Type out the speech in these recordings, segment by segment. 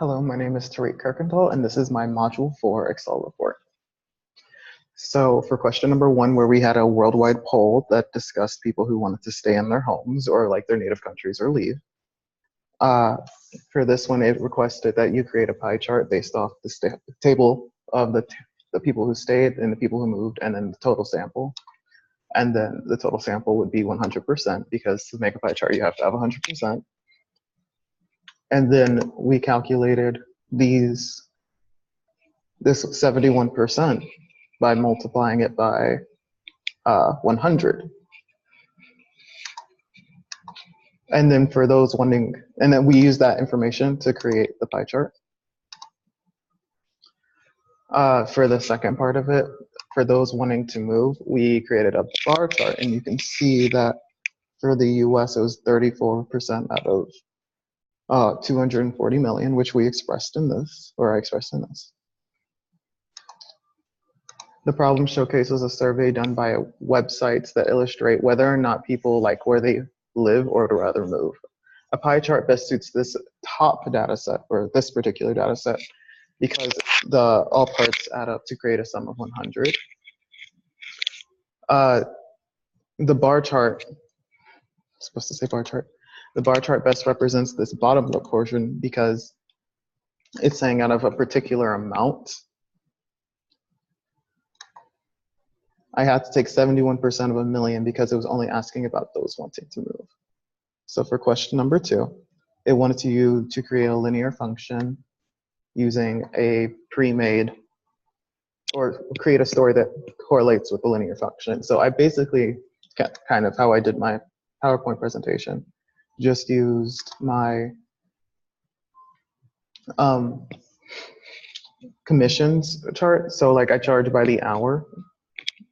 Hello, my name is Tarik Kirkendoll, and this is my Module 4 Excel report. So for question number 1, where we had a worldwide poll that discussed people who wanted to stay in their homes or like their native countries or leave. For this one, it requested that you create a pie chart based off the table of the people who stayed and the people who moved, and then the total sample. And then the total sample would be 100%, because to make a pie chart, you have to have 100%. And then we calculated this 71% by multiplying it by 100. And then for those wanting, and then we use that information to create the pie chart. For the second part of it, for those wanting to move, we created a bar chart, and you can see that for the US, it was 34% out of 240 million, which we expressed in this, or I expressed in this. The problem showcases a survey done by websites that illustrate whether or not people like where they live or would rather move. A pie chart best suits this top data set, or this particular data set, because all parts add up to create a sum of 100. The bar chart, supposed to say bar chart, the bar chart best represents this bottom portion because it's saying out of a particular amount, I had to take 71% of a million because it was only asking about those wanting to move. So for question number 2, it wanted you to create a linear function using a pre-made, or create a story that correlates with the linear function. So I basically, kind of how I did my PowerPoint presentation, just used my commissions chart. So like I charge by the hour.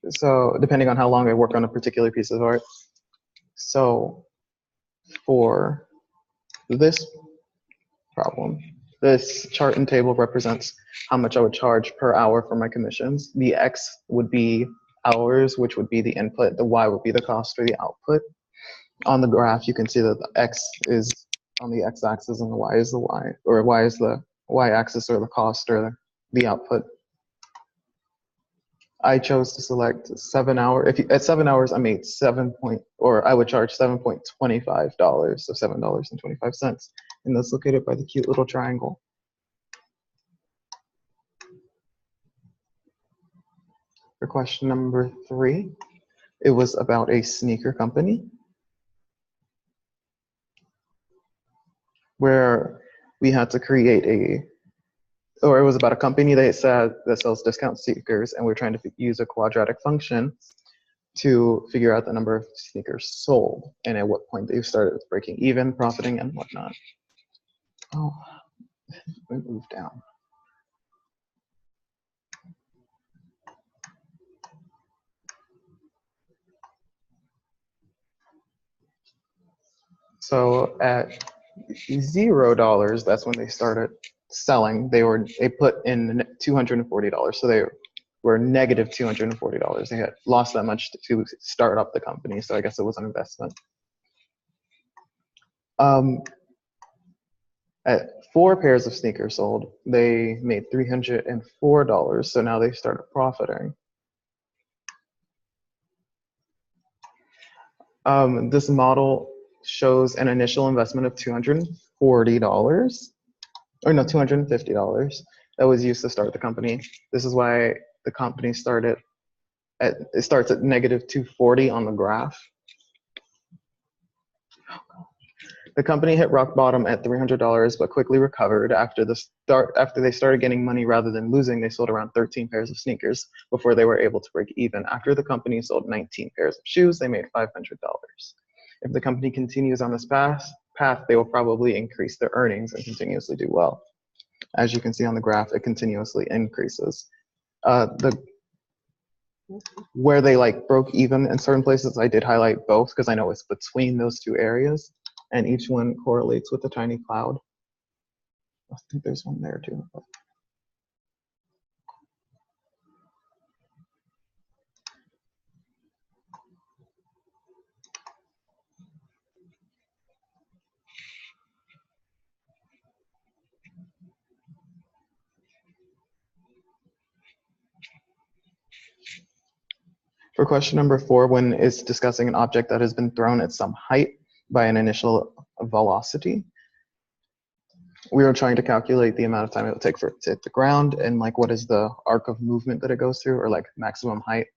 So depending on how long I work on a particular piece of art. So for this problem, this chart and table represents how much I would charge per hour for my commissions. The X would be hours, which would be the input. The Y would be the cost or the output. On the graph, you can see that the X is on the X-axis and the Y is the Y, or Y is the Y-axis, or the cost or the output. I chose to select 7 hours. At 7 hours, I made I would charge $7.25, so $7.25, and that's located by the cute little triangle. For question number 3, it was about a sneaker company where we had to create it was about a company that sells discount sneakers, and we're trying to use a quadratic function to figure out the number of sneakers sold and at what point they started breaking even, profiting, and whatnot. Oh, let me move down. So at $0, that's when they started selling. They put in $240, so they were negative $240. They had lost that much to start up the company, so I guess it was an investment. At 4 pairs of sneakers sold, they made $304, so now they started profiting. This model shows an initial investment of $240, or no, $250 that was used to start the company. This is why the company starts at negative 240 on the graph. The company hit rock bottom at $300, but quickly recovered after they started getting money rather than losing. They sold around 13 pairs of sneakers before they were able to break even. After the company sold 19 pairs of shoes, they made $500. If the company continues on this path, they will probably increase their earnings and continuously do well. As you can see on the graph, it continuously increases. Where they broke even in certain places, I did highlight both because I know it's between those two areas, and each one correlates with a tiny cloud. I think there's one there too. For question number 4, when it's discussing an object that has been thrown at some height by an initial velocity, we were trying to calculate the amount of time it would take for it to hit the ground and like what is the arc of movement that it goes through, or like maximum height.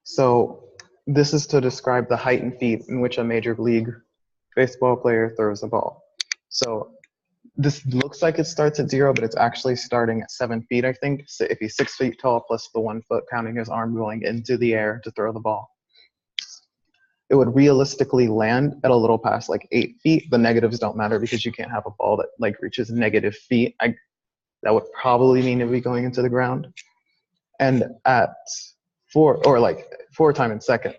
So this is to describe the height in feet in which a major league baseball player throws a ball. So this looks like it starts at 0, but it's actually starting at 7 feet, I think. So if he's 6 feet tall plus the 1 foot counting his arm going into the air to throw the ball, it would realistically land at a little past like 8 feet. The negatives don't matter because you can't have a ball that like reaches negative feet. That would probably mean it would be going into the ground. And at 4 times second,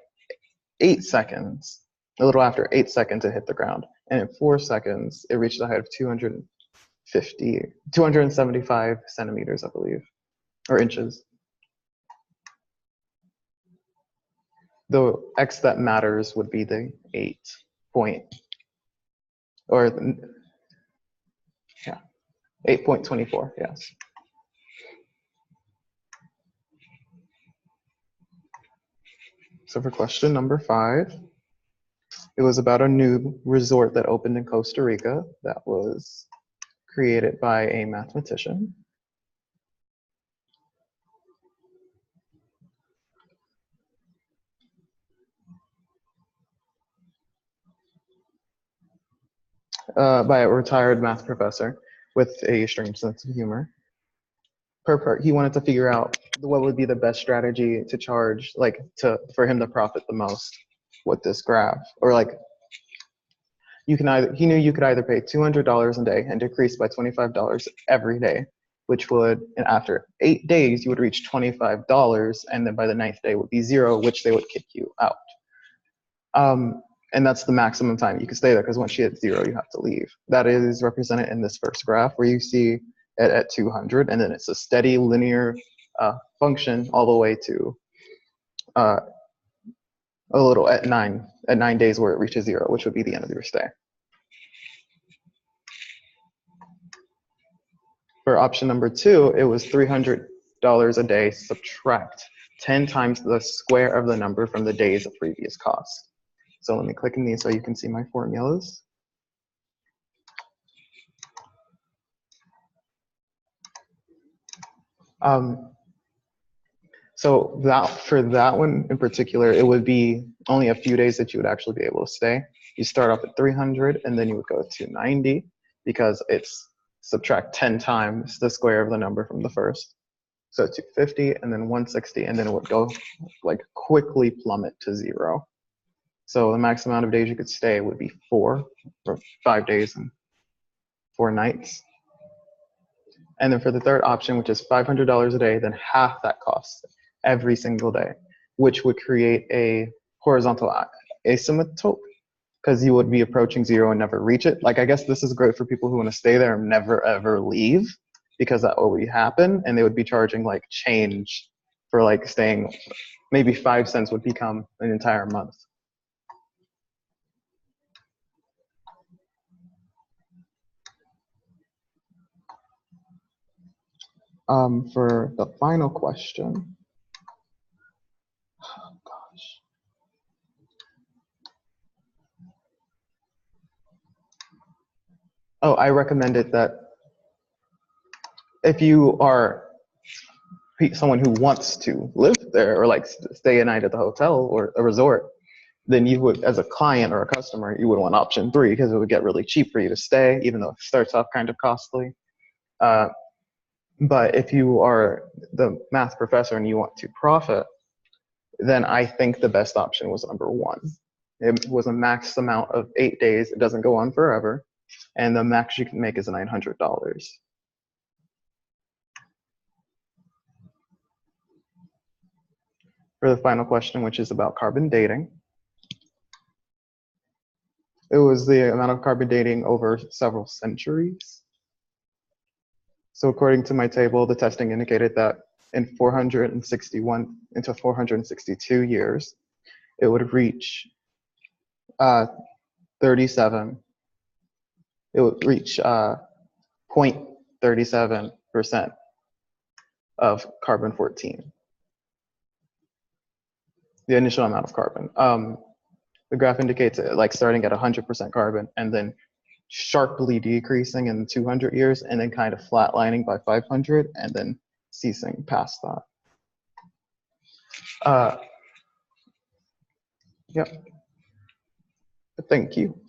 8 seconds, a little after 8 seconds, it hit the ground. And in 4 seconds, it reached a height of 275 centimeters, I believe, or inches. The x that matters would be the 8 point, or yeah, 8.24, yes. So for question number 5, it was about a new resort that opened in Costa Rica that was created by a mathematician. By a retired math professor with a strange sense of humor. He wanted to figure out what would be the best strategy to charge, like for him to profit the most with this graph, or like he knew you could either pay $200 a day and decrease by $25 every day, which would, and after 8 days, you would reach $25, and then by the 9th day would be 0, which they would kick you out. And that's the maximum time you can stay there, because once you hit 0, you have to leave. That is represented in this first graph, where you see it at 200, and then it's a steady linear function all the way to a little at 9 days where it reaches 0, which would be the end of your stay. For option number 2, it was $300 a day subtract 10 times the square of the number from the days of previous cost. So let me click in these so you can see my formulas. So for that one in particular, it would be only a few days that you would actually be able to stay. You start off at 300, and then you would go to 90 because it's subtract 10 times the square of the number from the first. So 250, and then 160, and then it would go like quickly plummet to 0. So the max amount of days you could stay would be 4, or 5 days and 4 nights. And then for the third option, which is $500 a day, then half that cost every single day, which would create a horizontal asymptote, because you would be approaching 0 and never reach it. Like, I guess this is great for people who want to stay there and never ever leave, because that would happen, and they would be charging like change for like staying. Maybe 5 cents would become an entire month. For the final question, oh gosh. Oh, I recommended that if you are someone who wants to live there or like stay a night at the hotel or a resort, then you would, as a client or a customer, you would want option 3 because it would get really cheap for you to stay, even though it starts off kind of costly. But if you are the math professor and you want to profit, then I think the best option was number 1. It was a max amount of 8 days. It doesn't go on forever. And the max you can make is $900. For the final question, which is about carbon dating, it was the amount of carbon dating over several centuries. So according to my table, the testing indicated that in 461 into 462 years, it would reach 37. It would reach 0.37% of carbon 14. the initial amount of carbon. The graph indicates it like starting at 100% carbon and then sharply decreasing in 200 years and then kind of flatlining by 500 and then ceasing past that. Yep. Thank you.